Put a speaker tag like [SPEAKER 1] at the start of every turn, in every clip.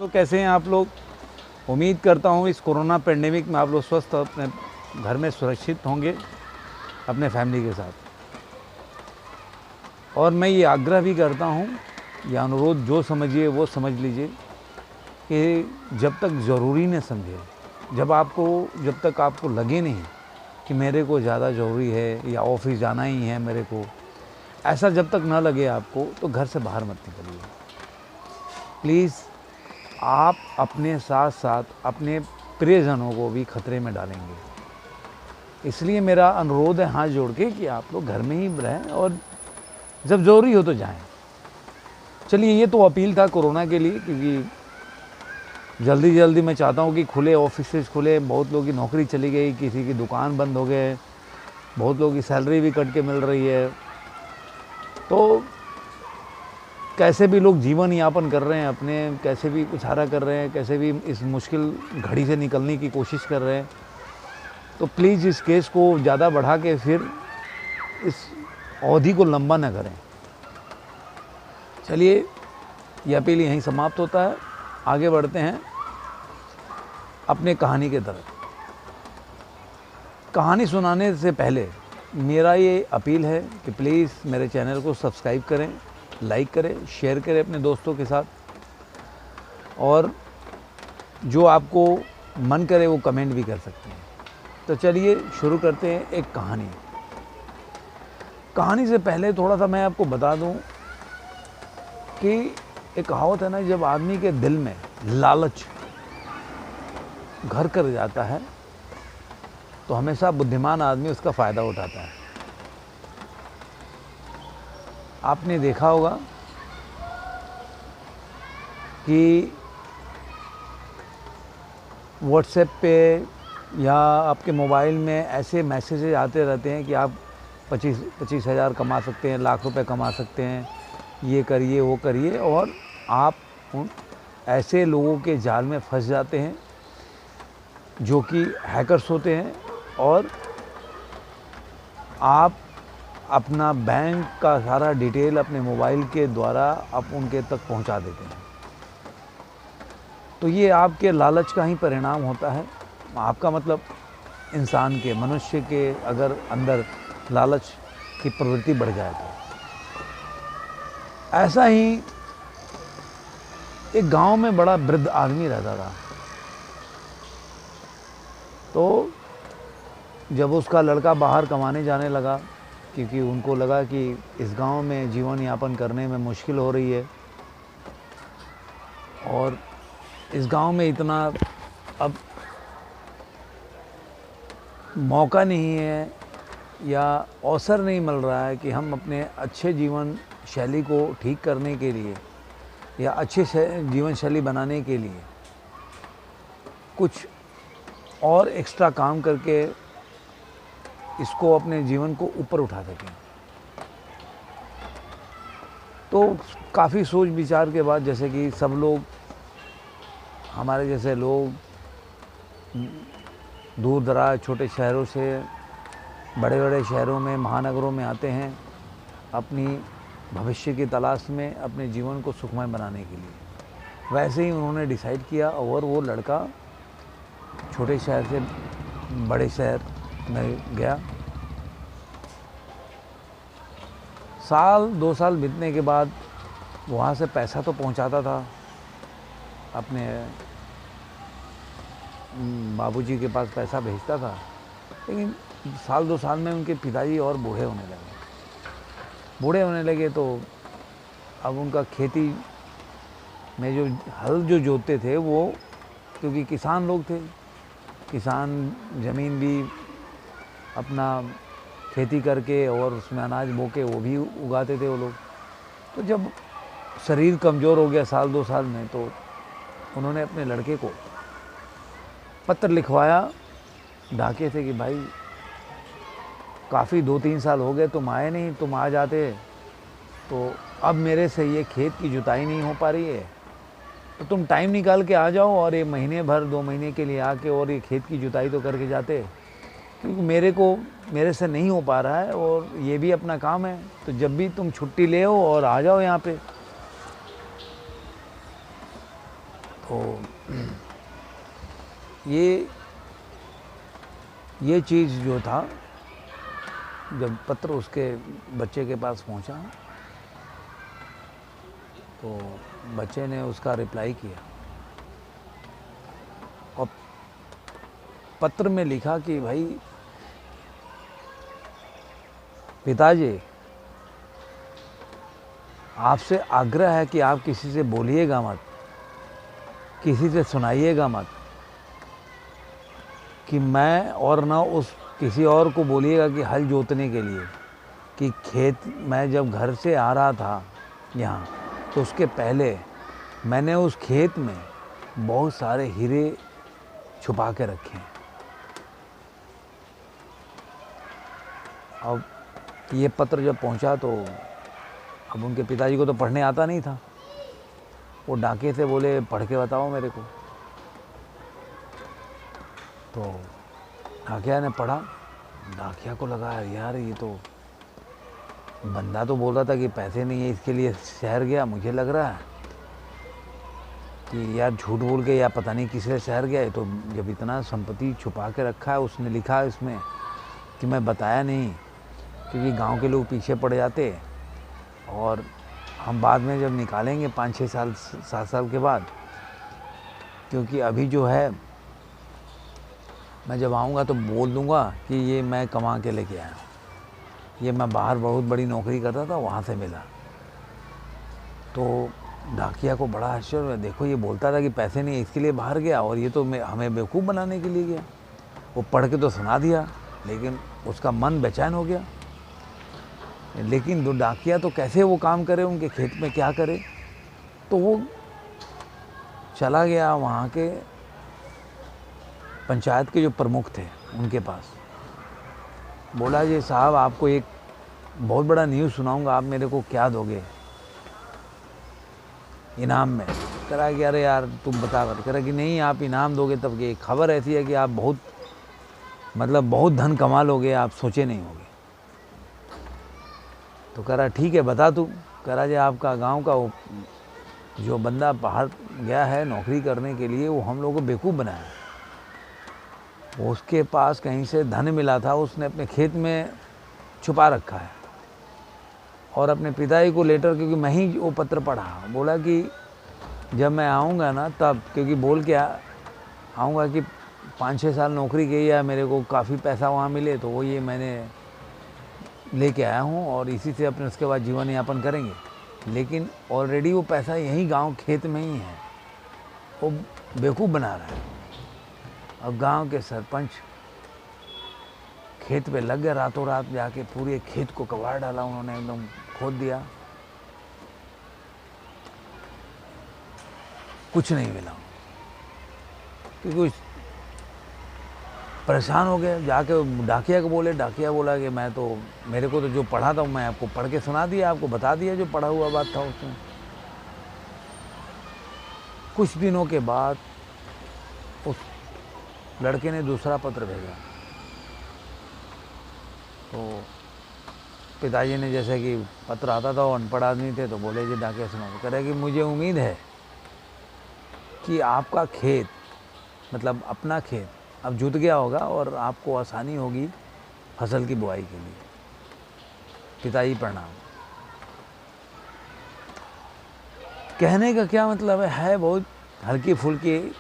[SPEAKER 1] तो कैसे हैं आप लोग? उम्मीद करता हूँ इस कोरोना पेंडेमिक में आप लोग स्वस्थ अपने घर में सुरक्षित होंगे अपने फैमिली के साथ। और मैं ये आग्रह भी करता हूँ, ये अनुरोध जो समझिए वो समझ लीजिए कि जब तक ज़रूरी न समझे, जब तक आपको लगे नहीं कि मेरे को ज़्यादा ज़रूरी है या ऑफिस जाना ही है मेरे को, ऐसा जब तक ना लगे आपको, तो घर से बाहर मत निकलिए। प्लीज़ आप अपने साथ साथ अपने प्रियजनों को भी खतरे में डालेंगे। इसलिए मेरा अनुरोध है हाथ जोड़ के कि आप लोग घर में ही रहें और जब ज़रूरी हो तो जाएं। चलिए, ये तो अपील था कोरोना के लिए, क्योंकि जल्दी जल्दी मैं चाहता हूँ कि खुले ऑफिसेज खुले। बहुत लोगों की नौकरी चली गई, किसी की दुकान बंद हो गए, बहुत लोगों की सैलरी भी कट के मिल रही है। तो कैसे भी लोग जीवन यापन कर रहे हैं अपने, कैसे भी गुजारा कर रहे हैं, कैसे भी इस मुश्किल घड़ी से निकलने की कोशिश कर रहे हैं। तो प्लीज़ इस केस को ज़्यादा बढ़ा के फिर इस अवधि को लंबा न करें। चलिए, यह अपील यहीं समाप्त होता है। आगे बढ़ते हैं अपने कहानी के तरफ। कहानी सुनाने से पहले मेरा ये अपील है कि प्लीज़ मेरे चैनल को सब्सक्राइब करें, लाइक करें, शेयर करें अपने दोस्तों के साथ, और जो आपको मन करे वो कमेंट भी कर सकते हैं। तो चलिए शुरू करते हैं एक कहानी। कहानी से पहले थोड़ा सा मैं आपको बता दूं कि एक कहावत है ना, जब आदमी के दिल में लालच घर कर जाता है तो हमेशा बुद्धिमान आदमी उसका फ़ायदा उठाता है। आपने देखा होगा कि व्हाट्सएप पे या आपके मोबाइल में ऐसे मैसेजेस आते रहते हैं कि आप 25 हज़ार कमा सकते हैं, लाख रुपए कमा सकते हैं, ये करिए वो करिए, और आप उन ऐसे लोगों के जाल में फंस जाते हैं जो कि हैकर्स होते हैं, और आप अपना बैंक का सारा डिटेल अपने मोबाइल के द्वारा आप उनके तक पहुंचा देते हैं। तो ये आपके लालच का ही परिणाम होता है। आपका मतलब इंसान के, मनुष्य के अगर अंदर लालच की प्रवृत्ति बढ़ जाए तो। ऐसा ही एक गांव में बड़ा वृद्ध आदमी रहता था। तो जब उसका लड़का बाहर कमाने जाने लगा, क्योंकि उनको लगा कि इस गांव में जीवन यापन करने में मुश्किल हो रही है, और इस गांव में इतना अब मौका नहीं है या अवसर नहीं मिल रहा है कि हम अपने अच्छे जीवन शैली को ठीक करने के लिए या अच्छे जीवन शैली बनाने के लिए कुछ और एक्स्ट्रा काम करके इसको अपने जीवन को ऊपर उठा सकें। तो काफ़ी सोच विचार के बाद, जैसे कि सब लोग, हमारे जैसे लोग दूर दराज छोटे शहरों से बड़े बड़े शहरों में, महानगरों में आते हैं अपनी भविष्य की तलाश में, अपने जीवन को सुखमय बनाने के लिए। वैसे ही उन्होंने डिसाइड किया और वो लड़का छोटे शहर से बड़े शहर में गया। साल 2 साल बीतने के बाद वहाँ से पैसा तो पहुँचाता था, अपने बाबूजी के पास पैसा भेजता था, लेकिन साल 2 साल में उनके पिताजी और बूढ़े होने लगे। तो अब उनका खेती में जो हल जो जोतते थे वो, क्योंकि किसान लोग थे, किसान ज़मीन भी अपना खेती करके और उसमें अनाज बो के वो भी उगाते थे वो लोग। तो जब शरीर कमज़ोर हो गया साल 2 साल में, तो उन्होंने अपने लड़के को पत्र लिखवाया, डाके थे कि भाई काफ़ी 2-3 साल हो गए तुम आए नहीं, तुम आ जाते तो अब मेरे से ये खेत की जुताई नहीं हो पा रही है, तो तुम टाइम निकाल के आ जाओ और ये महीने भर 2 महीने के लिए आके और ये खेत की जुताई तो करके जाते, क्योंकि मेरे से नहीं हो पा रहा है और ये भी अपना काम है। तो जब भी तुम छुट्टी ले हो और आ जाओ यहाँ पे। तो ये चीज़ जो था, जब पत्र उसके बच्चे के पास पहुंचा तो बच्चे ने उसका रिप्लाई किया और पत्र में लिखा कि भाई पिताजी, आपसे आग्रह है कि आप किसी से बोलिएगा मत, किसी से सुनाइएगा मत कि मैं, और ना उस किसी और को बोलिएगा कि हल जोतने के लिए, कि खेत, मैं जब घर से आ रहा था यहाँ तो उसके पहले मैंने उस खेत में बहुत सारे हीरे छुपा के रखे हैं। अब ये पत्र जब पहुंचा तो अब उनके पिताजी को तो पढ़ने आता नहीं था। वो डाके से बोले पढ़ के बताओ मेरे को। तो डाकिया ने पढ़ा। डाकिया को लगा यार ये तो बंदा तो बोल रहा था कि पैसे नहीं है इसके लिए शहर गया, मुझे लग रहा है कि यार झूठ बोल के या पता नहीं किस लिए शहर गया है। तो जब इतना संपत्ति छुपा के रखा है, उसने लिखा इसमें कि मैं बताया नहीं क्योंकि गांव के लोग पीछे पड़ जाते और हम बाद में जब निकालेंगे 5-6 साल 7 साल के बाद, क्योंकि अभी जो है मैं जब आऊँगा तो बोल दूँगा कि ये मैं कमा के लेके आया हूँ, ये मैं बाहर बहुत बड़ी नौकरी करता था वहाँ से मिला। तो डाकिया को बड़ा आश्चर्य हुआ, देखो ये बोलता था कि पैसे नहीं इसके लिए बाहर गया और ये तो हमें बेवकूफ़ बनाने के लिए गया। वो पढ़ के तो सुना दिया लेकिन उसका मन बेचैन हो गया। लेकिन दो डाकिया तो कैसे वो काम करे, उनके खेत में क्या करे। तो वो चला गया वहाँ के पंचायत के जो प्रमुख थे उनके पास। बोला जी साहब, आपको एक बहुत बड़ा न्यूज़ सुनाऊंगा, आप मेरे को क्या दोगे इनाम में। करा कि अरे यार तुम बता कर। करा कि नहीं, आप इनाम दोगे तब कि खबर ऐसी है कि आप बहुत बहुत धन कमा लोगे, आप सोचे नहीं होगे। तो करा ठीक है बता तू। करा जी आपका गांव का वो जो बंदा बाहर गया है नौकरी करने के लिए, वो हम लोगों को बेवकूफ़ बनाया। उसके पास कहीं से धन मिला था, उसने अपने खेत में छुपा रखा है। और अपने पिताजी को लेटर, क्योंकि मैं ही वो पत्र पढ़ा, बोला कि जब मैं आऊँगा ना तब, क्योंकि बोल के आऊँगा कि 5-6 साल नौकरी की या मेरे को काफ़ी पैसा वहाँ मिले तो वो ये मैंने लेके आया हूँ और इसी से अपने उसके बाद जीवन यापन करेंगे। लेकिन ऑलरेडी वो पैसा यहीं गांव खेत में ही है, वो बेवकूफ़ बना रहा है। अब गांव के सरपंच खेत पे लग गए, रातों रात जाके पूरे खेत को कबाड़ डाला उन्होंने, एकदम खोद दिया, कुछ नहीं मिला। क्योंकि परेशान हो गए, जाके डाकिया को बोले। डाकिया बोला कि मैं तो, मेरे को तो जो पढ़ा था मैं आपको पढ़ के सुना दिया, आपको बता दिया जो पढ़ा हुआ बात था उसमें। कुछ दिनों के बाद उस लड़के ने दूसरा पत्र भेजा। तो पिताजी ने, जैसे कि पत्र आता था, वो अनपढ़ आदमी थे, तो बोले जी डाकिया सुनाओ। कह रहे कि मुझे उम्मीद है कि आपका खेत, मतलब अपना खेत अब जुत गया होगा और आपको आसानी होगी फसल की बुआई के लिए। पिताजी प्रणाम। कहने का क्या मतलब है बहुत हल्की फुल्की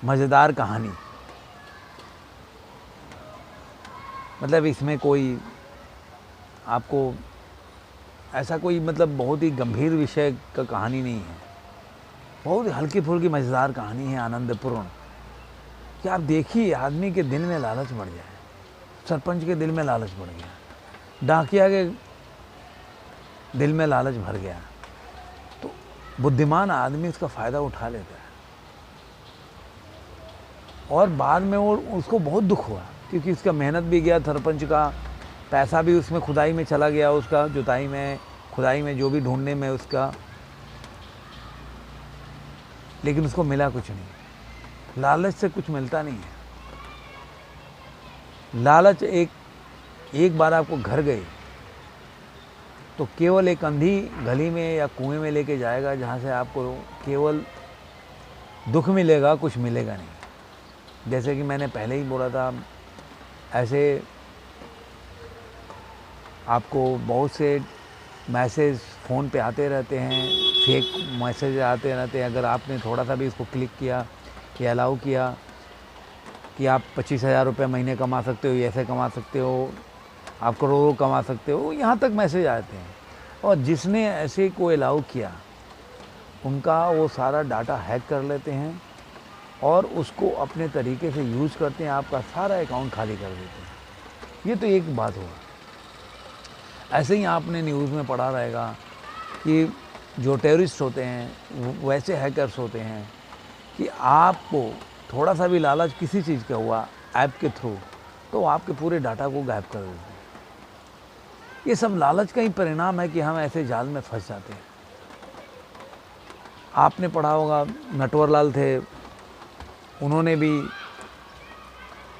[SPEAKER 1] मज़ेदार कहानी। मतलब इसमें कोई आपको ऐसा कोई मतलब बहुत ही गंभीर विषय का कहानी नहीं है, बहुत हल्की फुल्की मज़ेदार कहानी है, आनंदपूर्ण। कि आप देखिए, आदमी के दिल में लालच बढ़ जाए। सरपंच के दिल में लालच बढ़ गया, डाकिया के दिल में लालच भर गया, तो बुद्धिमान आदमी इसका फ़ायदा उठा लेता है। और बाद में वो उसको बहुत दुख हुआ, क्योंकि उसका मेहनत भी गया, सरपंच का पैसा भी उसमें खुदाई में चला गया, उसका जुताई में खुदाई में जो भी ढूंढने में उसका, लेकिन उसको मिला कुछ नहीं। लालच से कुछ मिलता नहीं है। लालच एक बार आपको घर गई तो केवल एक अंधी गली में या कुएं में लेके जाएगा, जहाँ से आपको केवल दुख मिलेगा, कुछ मिलेगा नहीं। जैसे कि मैंने पहले ही बोला था, ऐसे आपको बहुत से मैसेज फ़ोन पे आते रहते हैं, फेक मैसेज आते रहते हैं। अगर आपने थोड़ा सा भी इसको क्लिक किया या अलाउ किया कि आप 25,000 रुपये महीने कमा सकते हो, ऐसे कमा सकते हो, आप करोड़ों कमा सकते हो, यहाँ तक मैसेज आते हैं। और जिसने ऐसे को अलाउ किया उनका वो सारा डाटा हैक कर लेते हैं और उसको अपने तरीके से यूज़ करते हैं, आपका सारा अकाउंट खाली कर देते हैं। ये तो एक बात हुआ। ऐसे ही आपने न्यूज़ में पढ़ा रहेगा कि जो टेररिस्ट होते हैं वैसे हैकर्स होते हैं कि आपको थोड़ा सा भी लालच किसी चीज़ का हुआ ऐप के थ्रू, तो आपके पूरे डाटा को गायब कर देते हैं। ये सब लालच का ही परिणाम है कि हम ऐसे जाल में फंस जाते हैं। आपने पढ़ा होगा, नटवर लाल थे, उन्होंने भी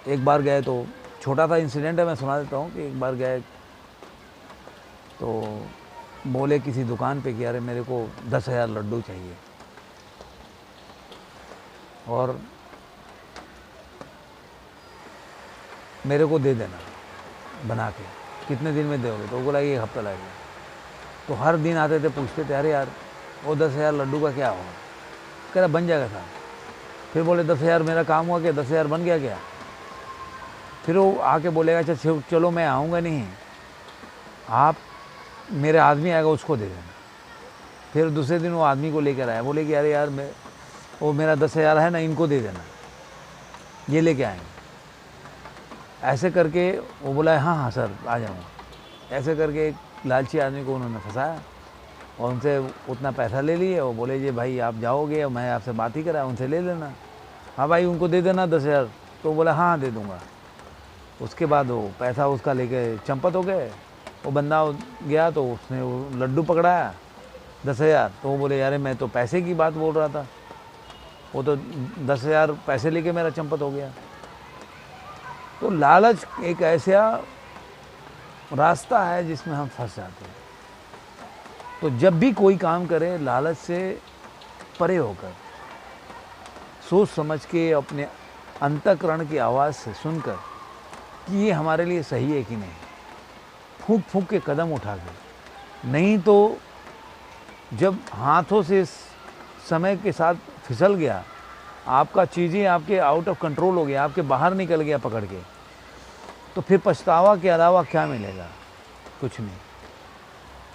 [SPEAKER 1] एक बार गए, तो छोटा सा इंसिडेंट है, मैं सुना देता हूँ कि एक बार गए तो बोले किसी दुकान पे कि अरे मेरे को 10,000 लड्डू चाहिए और मेरे को दे देना बना के, कितने दिन में दोगे? तो बोला 1 हफ्ता लगेगा। तो हर दिन आते थे, पूछते थे अरे यार वो 10,000 लड्डू का क्या होगा? कह रहा बन जाएगा साहब। फिर बोले 10,000 मेरा काम हुआ क्या? 10,000 बन गया क्या? फिर वो आके बोलेगा अच्छा चलो मैं आऊँगा नहीं, आप मेरे आदमी आएगा उसको दे देना। फिर दूसरे दिन वो आदमी को लेकर आया, बोले कि अरे यार वो मेरा 10,000 है ना, इनको दे देना, ये लेके आएंगे। ऐसे करके वो बोला हाँ हाँ सर आ जाऊँगा। ऐसे करके एक लालची आदमी को उन्होंने फंसाया और उनसे उतना पैसा ले लिए। वो बोले जी भाई आप जाओगे, मैं आपसे बात ही करा, उनसे ले लेना। हाँ भाई उनको दे देना 10,000। तो बोला हाँ दे दूँगा। उसके बाद वो पैसा उसका लेके चंपत हो गए। वो बंदा गया तो उसने वो लड्डू पकड़ाया 10,000। तो वो बोले यार मैं तो पैसे की बात बोल रहा था, वो तो 10,000 पैसे लेके मेरा चंपत हो गया। तो लालच एक ऐसा रास्ता है जिसमें हम फंस जाते हैं। तो जब भी कोई काम करें लालच से परे होकर, सोच समझ के, अपने अंतःकरण की आवाज़ से सुनकर कि ये हमारे लिए सही है कि नहीं, फूंक फूंक के कदम उठा के। नहीं तो जब हाथों से समय के साथ फिसल गया, आपका चीज़ें आपके आउट ऑफ कंट्रोल हो गया, आपके बाहर निकल गया पकड़ के, तो फिर पछतावा के अलावा क्या मिलेगा? कुछ नहीं।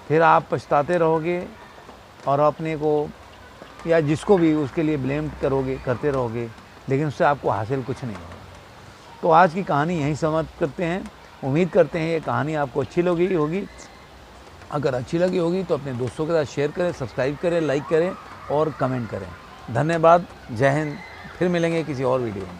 [SPEAKER 1] फिर आप पछताते रहोगे और अपने को या जिसको भी उसके लिए ब्लेम करते रहोगे, लेकिन उससे आपको हासिल कुछ नहीं होगा। तो आज की कहानी यहीं समाप्त करते हैं। उम्मीद करते हैं ये कहानी आपको अच्छी लगी होगी। अगर अच्छी लगी होगी तो अपने दोस्तों के साथ शेयर करें, सब्सक्राइब करें, लाइक करें और कमेंट करें। धन्यवाद। जय हिंद। फिर मिलेंगे किसी और वीडियो में।